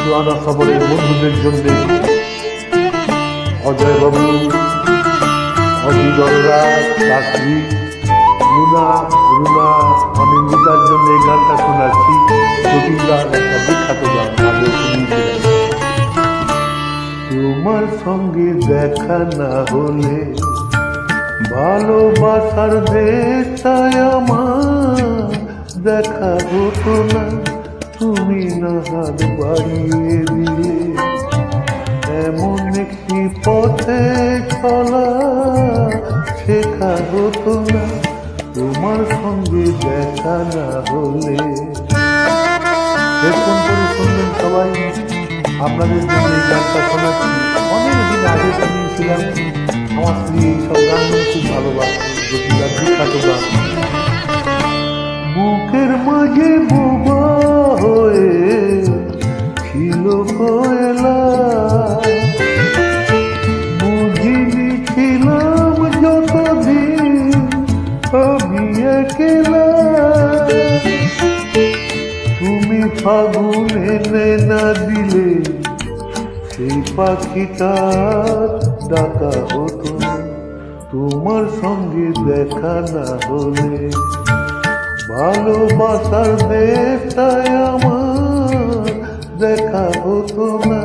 পুরানা খবরের বন্ধুদের জন্য অজয় বাবু, অজিদররা, চাকরি, রুনা, অনিন্দিতার জন্য এই গানটা শোনাচ্ছি। জটিলদার একটা বিখ্যাত গান, আগে শুনিয়েছিলেন। তোমার সঙ্গে দেখা না হলে ভালোবাসার দেশটায় আমার দেখা হতো না। তুমি না হাত বাড়িয়ে দিয়ে এমন একটি পথে চলা শেখা হতো না তোমার সঙ্গে দেখা না হলে। হেডফোন করে শুনবেন সবাই। আপনাদের জন্য এই গানটা শোনাচ্ছি, অনেকদিন আগে শুনিয়েছিলাম। আমার স্ত্রী এইসব গানগুলো খুব ভালোবাসে, জটিলার বিখ্যাত গান। বুকের মাঝে বোবা হয়ে ছিল কয়লা, বুঝিনি ছিলাম যতদিন আমি একলা। তুমি ফাগুন এনে না দিলে সেই পাখিটা ডাকা হতো তোমার সঙ্গে দেখা না হলে। ভালোবাসার দেশটায় আমার দেখা হতো না।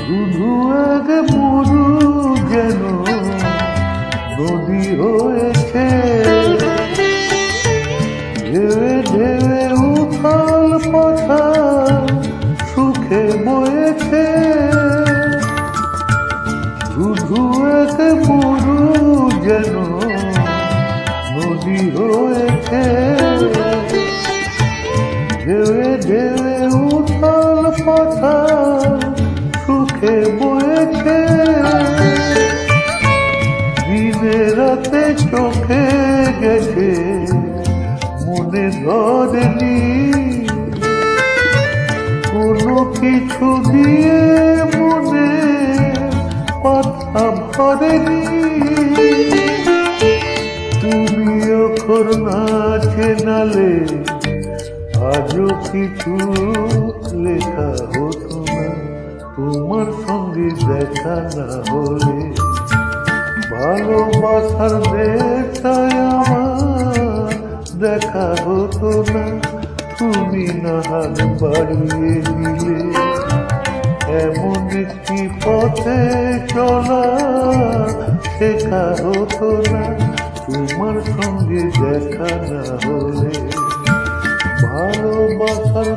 শুধু এক মরু যেন নদী হয়েছে, ঢেউে ঢেউে উথাল পাথাল সুখে বয়েছে। শুধু এক মরু যেন নদী হয়েছে, ঢেউে ঢেউে উথাল পাথাল সুখে বয়েছে। দিনে রাতে চোখে গেছে মনে ধরেনি, কোনো কিছু দিয়ে মনে কথা ভরেনি। তুমি অক্ষর না চেনালে আজও কিছু লেখা হতো না তোমার সঙ্গে দেখা না হলে। ভালোবাসার দেশটায় আমার দেখা হতো না তুমি না হাত বাড়িয়ে দিলে এমন একটি পথে চলা শেখা হতো না তোমার সঙ্গে দেখা না হলে। ভালোবাসার